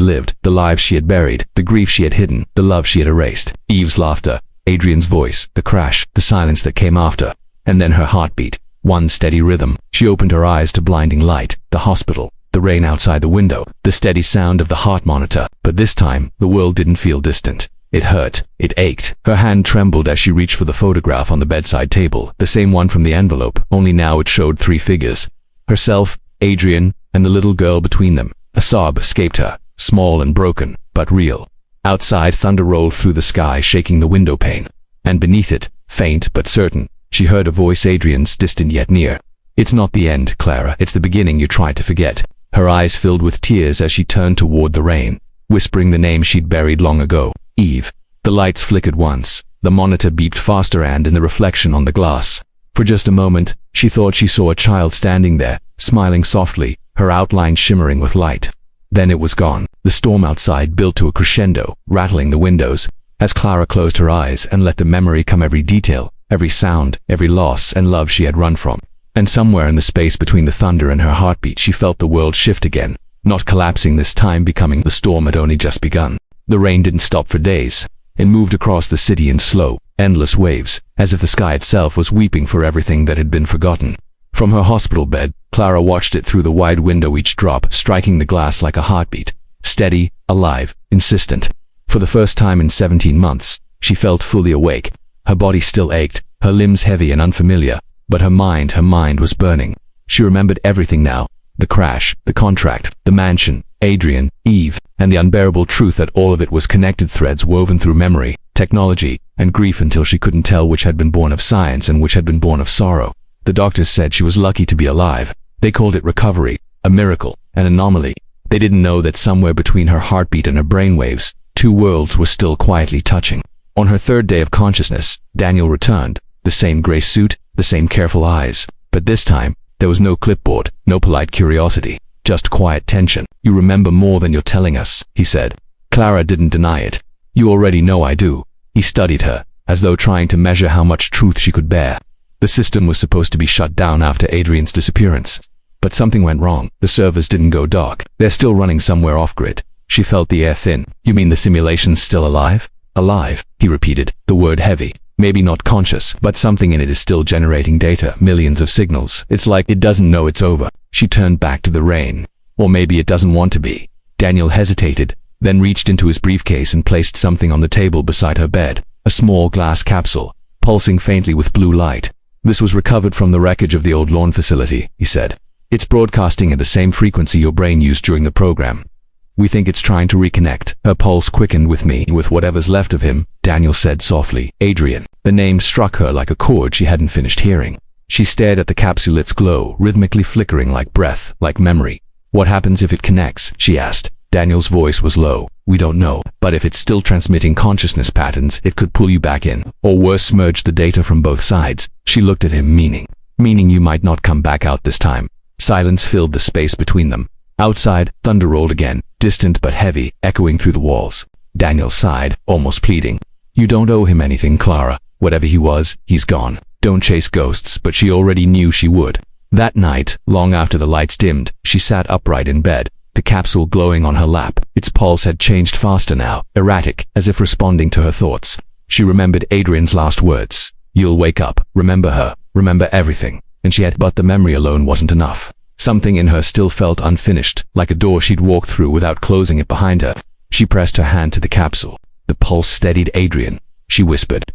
lived, the lives she had buried, the grief she had hidden, the love she had erased. Eve's laughter, Adrian's voice, the crash, the silence that came after, and then her heartbeat, one steady rhythm. She opened her eyes to blinding light, the hospital, the rain outside the window, the steady sound of the heart monitor. But this time, the world didn't feel distant. It hurt. It ached. Her hand trembled as she reached for the photograph on the bedside table, the same one from the envelope, only now it showed 3 figures. Herself, Adrian, and the little girl between them. A sob escaped her, small and broken, but real. Outside, thunder rolled through the sky, shaking the window pane. And beneath it, faint but certain, she heard a voice, Adrian's, distant yet near. It's not the end, Clara. It's the beginning you tried to forget. Her eyes filled with tears as she turned toward the rain, whispering the name she'd buried long ago. Eve. The lights flickered once. The monitor beeped faster, and in the reflection on the glass, for just a moment, she thought she saw a child standing there, smiling softly, her outline shimmering with light. Then it was gone. The storm outside built to a crescendo, rattling the windows, as Clara closed her eyes and let the memory come, every detail, every sound, every loss and love she had run from. And somewhere in the space between the thunder and her heartbeat, she felt the world shift again, not collapsing this time, becoming. The storm had only just begun. The rain didn't stop for days. It moved across the city in slow, endless waves, as if the sky itself was weeping for everything that had been forgotten. From her hospital bed, Clara watched it through the wide window, each drop striking the glass like a heartbeat. Steady, alive, insistent. For the first time in 17 months, she felt fully awake. Her body still ached, her limbs heavy and unfamiliar, but her mind was burning. She remembered everything now. The crash, the contract, the mansion, Adrian, Eve, and the unbearable truth that all of it was connected threads woven through memory, technology, and grief, until she couldn't tell which had been born of science and which had been born of sorrow. The doctors said she was lucky to be alive. They called it recovery, a miracle, an anomaly. They didn't know that somewhere between her heartbeat and her brainwaves, 2 worlds were still quietly touching. On her 3rd day of consciousness, Daniel returned, the same gray suit, the same careful eyes. But this time, there was no clipboard, no polite curiosity, just quiet tension. You remember more than you're telling us, he said. Clara didn't deny it. You already know I do. He studied her, as though trying to measure how much truth she could bear. The system was supposed to be shut down after Adrian's disappearance. But something went wrong. The servers didn't go dark. They're still running somewhere off-grid. She felt the air thin. You mean the simulation's still alive? Alive, he repeated, the word heavy. Maybe not conscious, but something in it is still generating data, millions of signals. It's like it doesn't know it's over. She turned back to the rain. Or maybe it doesn't want to be. Daniel hesitated, then reached into his briefcase and placed something on the table beside her bed. A small glass capsule, pulsing faintly with blue light. This was recovered from the wreckage of the old lawn facility, he said. It's broadcasting at the same frequency your brain used during the program. We think it's trying to reconnect. Her pulse quickened. With me, with whatever's left of him, Daniel said softly. Adrian. The name struck her like a chord she hadn't finished hearing. She stared at the capsule, its glow, rhythmically flickering like breath, like memory. What happens if it connects? She asked. Daniel's voice was low. We don't know, but if it's still transmitting consciousness patterns, it could pull you back in, or worse, merge the data from both sides. She looked at him, meaning. meaning you might not come back out this time. Silence filled the space between them. Outside, thunder rolled again, distant but heavy, echoing through the walls. Daniel sighed, almost pleading. You don't owe him anything, Clara. Whatever he was, he's gone. Don't chase ghosts, but she already knew she would. That night, long after the lights dimmed, she sat upright in bed, the capsule glowing on her lap. Its pulse had changed faster now, erratic, as if responding to her thoughts. She remembered Adrian's last words. You'll wake up, remember her, remember everything. And she had, but the memory alone wasn't enough. Something in her still felt unfinished, like a door she'd walked through without closing it behind her. She pressed her hand to the capsule. The pulse steadied. Adrian, she whispered.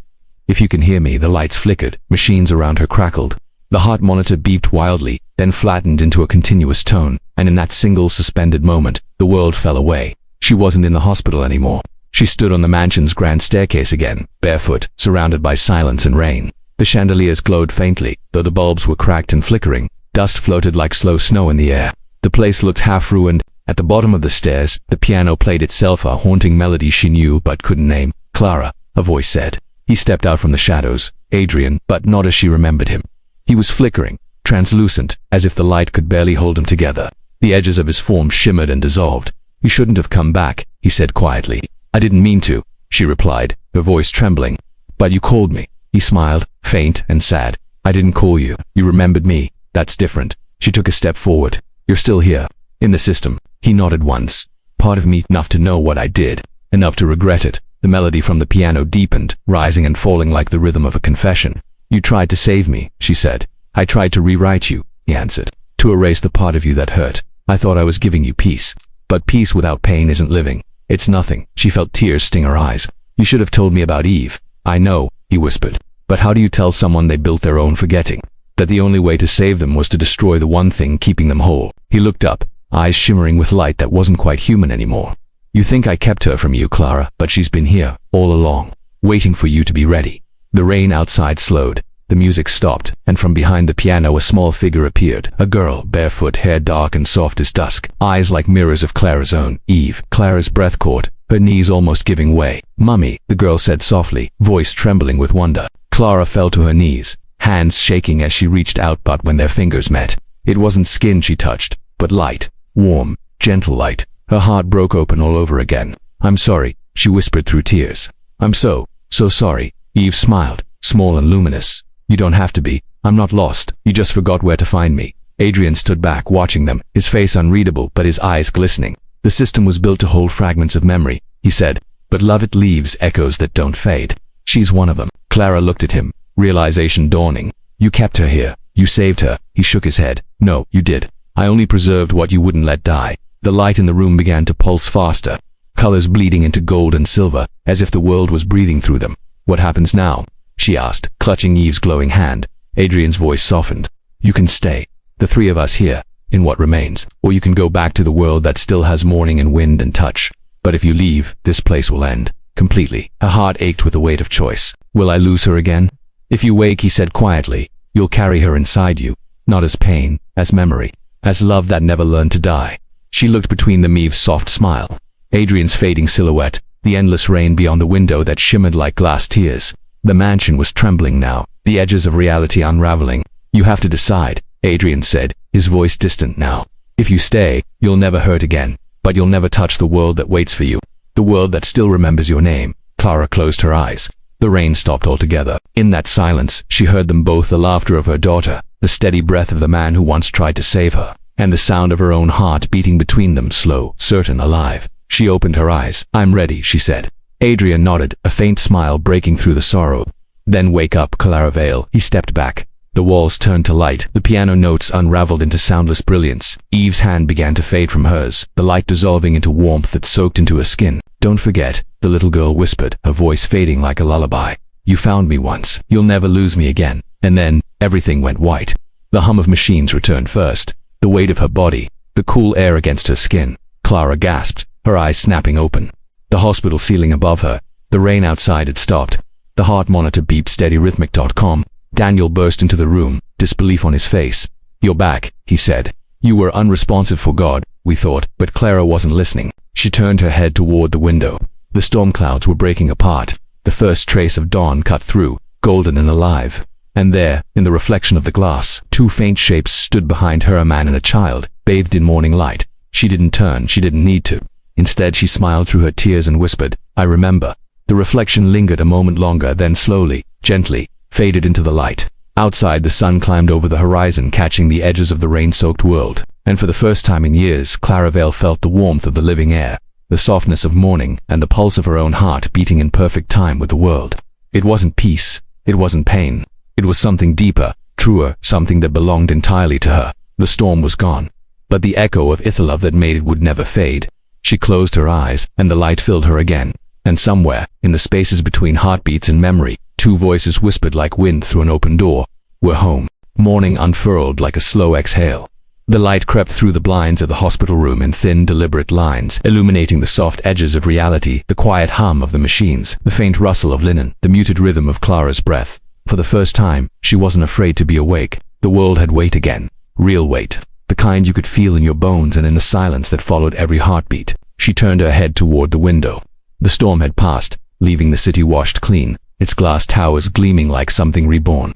If you can hear me. The lights flickered, machines around her crackled. The heart monitor beeped wildly, then flattened into a continuous tone, and in that single suspended moment, the world fell away. She wasn't in the hospital anymore. She stood on the mansion's grand staircase again, barefoot, surrounded by silence and rain. The chandeliers glowed faintly, though the bulbs were cracked and flickering. Dust floated like slow snow in the air. The place looked half ruined. At the bottom of the stairs, the piano played itself a haunting melody she knew but couldn't name. Clara, a voice said. He stepped out from the shadows. Adrian, but not as she remembered him. He was flickering, translucent, as if the light could barely hold him together. The edges of his form shimmered and dissolved. You shouldn't have come back, he said quietly. I didn't mean to, she replied, her voice trembling. But you called me. He smiled, faint and sad. I didn't call you. You remembered me. That's different. She took a step forward. You're still here. In the system. He nodded once. Part of me, enough to know what I did. Enough to regret it. The melody from the piano deepened, rising and falling like the rhythm of a confession. You tried to save me, she said. I tried to rewrite you, he answered. To erase the part of you that hurt. I thought I was giving you peace. But peace without pain isn't living. It's nothing. She felt tears sting her eyes. You should have told me about Eve. I know, he whispered. But how do you tell someone they built their own forgetting? That the only way to save them was to destroy the one thing keeping them whole. He looked up, eyes shimmering with light that wasn't quite human anymore. You think I kept her from you, Clara, but she's been here, all along, waiting for you to be ready. The rain outside slowed. The music stopped, and from behind the piano a small figure appeared. A girl, barefoot, hair dark and soft as dusk, eyes like mirrors of Clara's own. Eve. Clara's breath caught, her knees almost giving way. Mummy, the girl said softly, voice trembling with wonder. Clara fell to her knees, hands shaking as she reached out, but when their fingers met, it wasn't skin she touched, but light, warm, gentle light. Her heart broke open all over again. I'm sorry, she whispered through tears. I'm so sorry. Eve smiled, small and luminous. You don't have to be. I'm not lost. You just forgot where to find me. Adrian stood back, watching them, his face unreadable but his eyes glistening. The system was built to hold fragments of memory, he said, but love it leaves echoes that don't fade. She's one of them. Clara looked at him, realization dawning. You kept her here. You saved her. He shook his head. No, you did. I only preserved what you wouldn't let die. The light in the room began to pulse faster, colors bleeding into gold and silver, as if the world was breathing through them. What happens now? She asked, clutching Eve's glowing hand. Adrian's voice softened. You can stay, the three of us here, in what remains, or you can go back to the world that still has morning and wind and touch. But if you leave, this place will end, completely. Her heart ached with the weight of choice. Will I lose her again? If you wake, he said quietly, you'll carry her inside you, not as pain, as memory, as love that never learned to die. She looked between them, Eve's soft smile, Adrian's fading silhouette, the endless rain beyond the window that shimmered like glass tears. The mansion was trembling now, the edges of reality unraveling. You have to decide, Adrian said, his voice distant now. If you stay, you'll never hurt again, but you'll never touch the world that waits for you, the world that still remembers your name. Clara closed her eyes. The rain stopped altogether. In that silence, she heard them both, the laughter of her daughter, the steady breath of the man who once tried to save her, and the sound of her own heart beating between them, slow, certain, alive. She opened her eyes. I'm ready, she said. Adrian nodded, a faint smile breaking through the sorrow. Then wake up, Clara Vale. He stepped back. The walls turned to light. The piano notes unraveled into soundless brilliance. Eve's hand began to fade from hers, the light dissolving into warmth that soaked into her skin. Don't forget, the little girl whispered, her voice fading like a lullaby. You found me once. You'll never lose me again. And then, everything went white. The hum of machines returned first. The weight of her body, the cool air against her skin. Clara gasped, her eyes snapping open. The hospital ceiling above her. The rain outside had stopped. The heart monitor beeped steadyrhythmic.com. Daniel burst into the room, disbelief on his face. You're back, he said. You were unresponsive for God, we thought, but Clara wasn't listening. She turned her head toward the window. The storm clouds were breaking apart. The first trace of dawn cut through, golden and alive. And there, in the reflection of the glass, two faint shapes stood behind her, a man and a child, bathed in morning light. She didn't turn, she didn't need to. Instead, she smiled through her tears and whispered, "I remember." The reflection lingered a moment longer, then slowly, gently, faded into the light. Outside, the sun climbed over the horizon, catching the edges of the rain-soaked world. And for the first time in years, Clara Vale felt the warmth of the living air, the softness of morning, and the pulse of her own heart beating in perfect time with the world. It wasn't peace. It wasn't pain. It was something deeper, truer, something that belonged entirely to her. The storm was gone, but the echo of Ithalove that made it would never fade. She closed her eyes, and the light filled her again. And somewhere, in the spaces between heartbeats and memory, two voices whispered like wind through an open door, "We're home." Morning unfurled like a slow exhale. The light crept through the blinds of the hospital room in thin, deliberate lines, illuminating the soft edges of reality, the quiet hum of the machines, the faint rustle of linen, the muted rhythm of Clara's breath. For the first time, she wasn't afraid to be awake. The world had weight again. Real weight. The kind you could feel in your bones and in the silence that followed every heartbeat. She turned her head toward the window. The storm had passed, leaving the city washed clean, its glass towers gleaming like something reborn.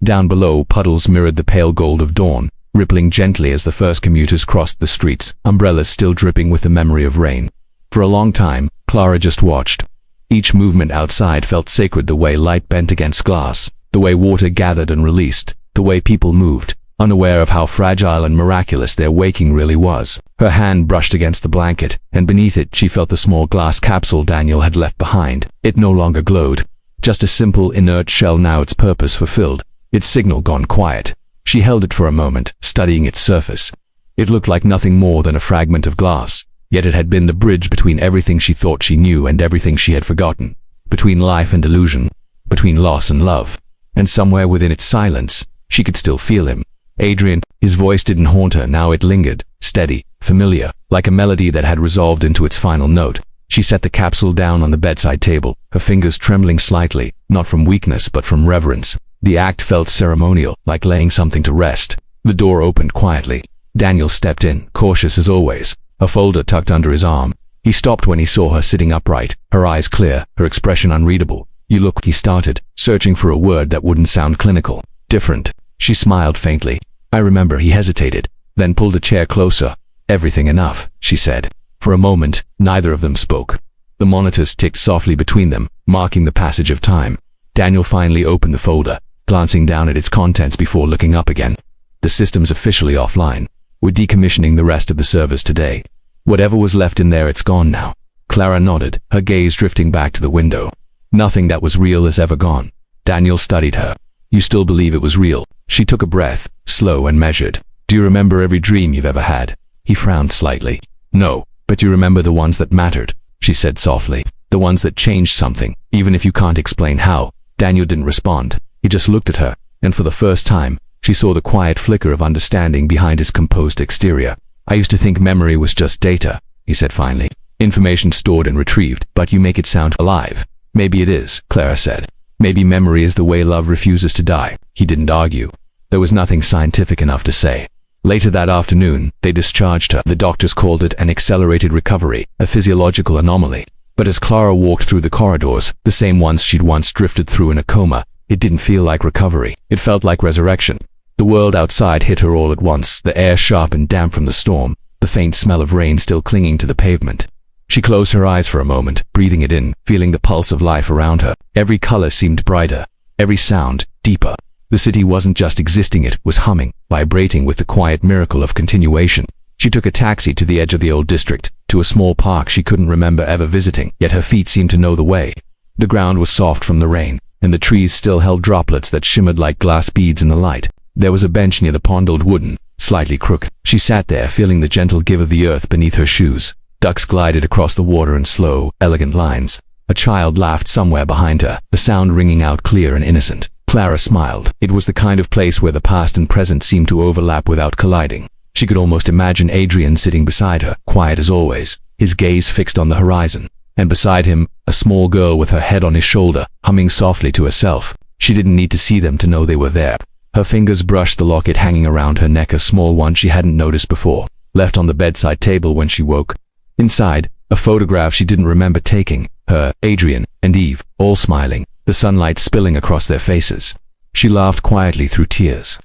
Down below, puddles mirrored the pale gold of dawn, rippling gently as the first commuters crossed the streets, umbrellas still dripping with the memory of rain. For a long time, Clara just watched. Each movement outside felt sacred, the way light bent against glass, the way water gathered and released, the way people moved, unaware of how fragile and miraculous their waking really was. Her hand brushed against the blanket, and beneath it she felt the small glass capsule Daniel had left behind. It no longer glowed. Just a simple, inert shell, now its purpose fulfilled, its signal gone quiet. She held it for a moment, studying its surface. It looked like nothing more than a fragment of glass, yet it had been the bridge between everything she thought she knew and everything she had forgotten, between life and illusion, between loss and love. And somewhere within its silence, she could still feel him. Adrian. His voice didn't haunt her, now it lingered, steady, familiar, like a melody that had resolved into its final note. She set the capsule down on the bedside table, her fingers trembling slightly, not from weakness but from reverence. The act felt ceremonial, like laying something to rest. The door opened quietly. Daniel stepped in, cautious as always, a folder tucked under his arm. He stopped when he saw her sitting upright, her eyes clear, her expression unreadable. "You look," he started, searching for a word that wouldn't sound clinical. "Different." She smiled faintly. "I remember." He hesitated, then pulled a chair closer. "Everything enough," she said. For a moment, neither of them spoke. The monitors ticked softly between them, marking the passage of time. Daniel finally opened the folder, glancing down at its contents before looking up again. "The system's officially offline. We're decommissioning the rest of the servers today. Whatever was left in there, it's gone now." Clara nodded, her gaze drifting back to the window. "Nothing that was real is ever gone." Daniel studied her. "You still believe it was real?" She took a breath, slow and measured. "Do you remember every dream you've ever had?" He frowned slightly. "No, but you remember the ones that mattered," she said softly. "The ones that changed something, even if you can't explain how." Daniel didn't respond. He just looked at her, and for the first time, she saw the quiet flicker of understanding behind his composed exterior. "I used to think memory was just data," he said finally. "Information stored and retrieved, but you make it sound alive." "Maybe it is," Clara said. "Maybe memory is the way love refuses to die." He didn't argue. There was nothing scientific enough to say. Later that afternoon, they discharged her. The doctors called it an accelerated recovery, a physiological anomaly. But as Clara walked through the corridors, the same ones she'd once drifted through in a coma, it didn't feel like recovery. It felt like resurrection. The world outside hit her all at once, the air sharp and damp from the storm, the faint smell of rain still clinging to the pavement. She closed her eyes for a moment, breathing it in, feeling the pulse of life around her. Every color seemed brighter, every sound deeper. The city wasn't just existing, it was humming, vibrating with the quiet miracle of continuation. She took a taxi to the edge of the old district, to a small park she couldn't remember ever visiting, yet her feet seemed to know the way. The ground was soft from the rain, and the trees still held droplets that shimmered like glass beads in the light. There was a bench near the pond, old wooden, slightly crooked. She sat there, feeling the gentle give of the earth beneath her shoes. Ducks glided across the water in slow, elegant lines. A child laughed somewhere behind her, the sound ringing out clear and innocent. Clara smiled. It was the kind of place where the past and present seemed to overlap without colliding. She could almost imagine Adrian sitting beside her, quiet as always, his gaze fixed on the horizon. And beside him, a small girl with her head on his shoulder, humming softly to herself. She didn't need to see them to know they were there. Her fingers brushed the locket hanging around her neck, a small one she hadn't noticed before, left on the bedside table when she woke. Inside, a photograph she didn't remember taking, her, Adrian, and Eve, all smiling, the sunlight spilling across their faces. She laughed quietly through tears.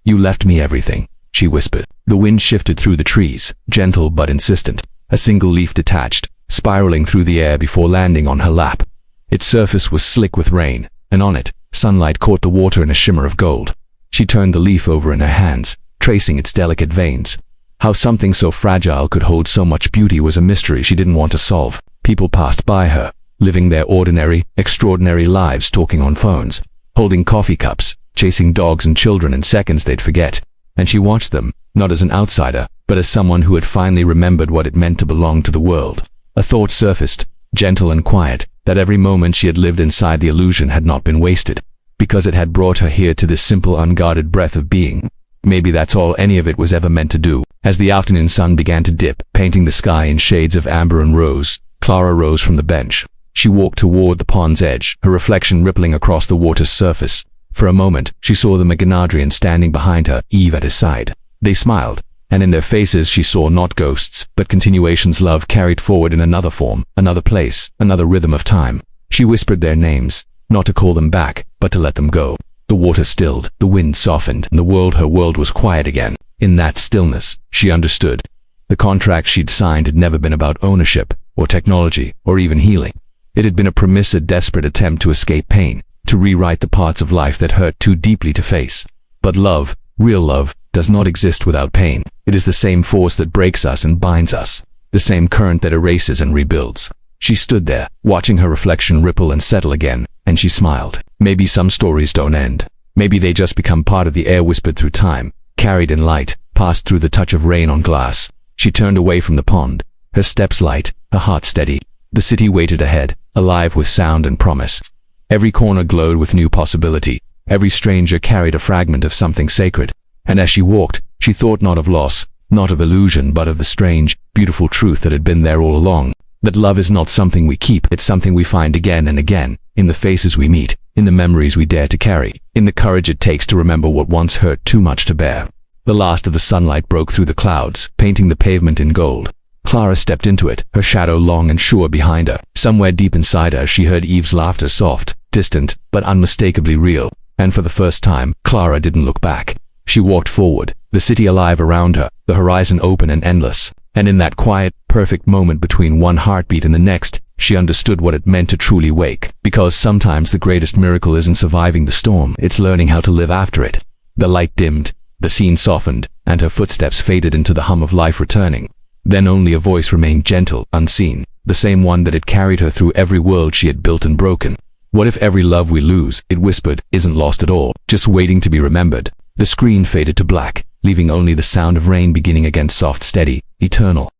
"You left me everything," she whispered. The wind shifted through the trees, gentle but insistent. A single leaf detached, spiraling through the air before landing on her lap. Its surface was slick with rain, and on it, sunlight caught the water in a shimmer of gold. She turned the leaf over in her hands, tracing its delicate veins. How something so fragile could hold so much beauty was a mystery she didn't want to solve. People passed by her, living their ordinary, extraordinary lives, talking on phones, holding coffee cups, chasing dogs and children in seconds they'd forget. And she watched them, not as an outsider, but as someone who had finally remembered what it meant to belong to the world. A thought surfaced, gentle and quiet, that every moment she had lived inside the illusion had not been wasted, because it had brought her here to this simple, unguarded breath of being. Maybe that's all any of it was ever meant to do. As the afternoon sun began to dip, painting the sky in shades of amber and rose, Clara rose from the bench. She walked toward the pond's edge, her reflection rippling across the water's surface. For a moment, she saw the Maganadrian standing behind her, Eve at his side. They smiled, and in their faces she saw not ghosts, but continuation's love carried forward in another form, another place, another rhythm of time. She whispered their names, not to call them back, but to let them go. The water stilled, the wind softened, and her world was quiet again. In that stillness, she understood. The contract she'd signed had never been about ownership, or technology, or even healing. It had been a premise, a desperate attempt to escape pain, to rewrite the parts of life that hurt too deeply to face. But love, real love, does not exist without pain. It is the same force that breaks us and binds us, the same current that erases and rebuilds. She stood there, watching her reflection ripple and settle again, and she smiled. Maybe some stories don't end. Maybe they just become part of the air, whispered through time, carried in light, passed through the touch of rain on glass. She turned away from the pond, her steps light, her heart steady. The city waited ahead, alive with sound and promise. Every corner glowed with new possibility. Every stranger carried a fragment of something sacred. And as she walked, she thought not of loss, not of illusion, but of the strange, beautiful truth that had been there all along. That love is not something we keep, it's something we find again and again, in the faces we meet, in the memories we dare to carry, in the courage it takes to remember what once hurt too much to bear. The last of the sunlight broke through the clouds, painting the pavement in gold. Clara stepped into it, her shadow long and sure behind her. Somewhere deep inside her, she heard Eve's laughter, soft, distant, but unmistakably real. And for the first time, Clara didn't look back. She walked forward, the city alive around her, the horizon open and endless. And in that quiet, perfect moment between one heartbeat and the next, she understood what it meant to truly wake. Because sometimes the greatest miracle isn't surviving the storm, it's learning how to live after it. The light dimmed, the scene softened, and her footsteps faded into the hum of life returning. Then only a voice remained, gentle, unseen, the same one that had carried her through every world she had built and broken. "What if every love we lose," it whispered, "isn't lost at all, just waiting to be remembered?" The screen faded to black, leaving only the sound of rain beginning again, soft, steady, eternal.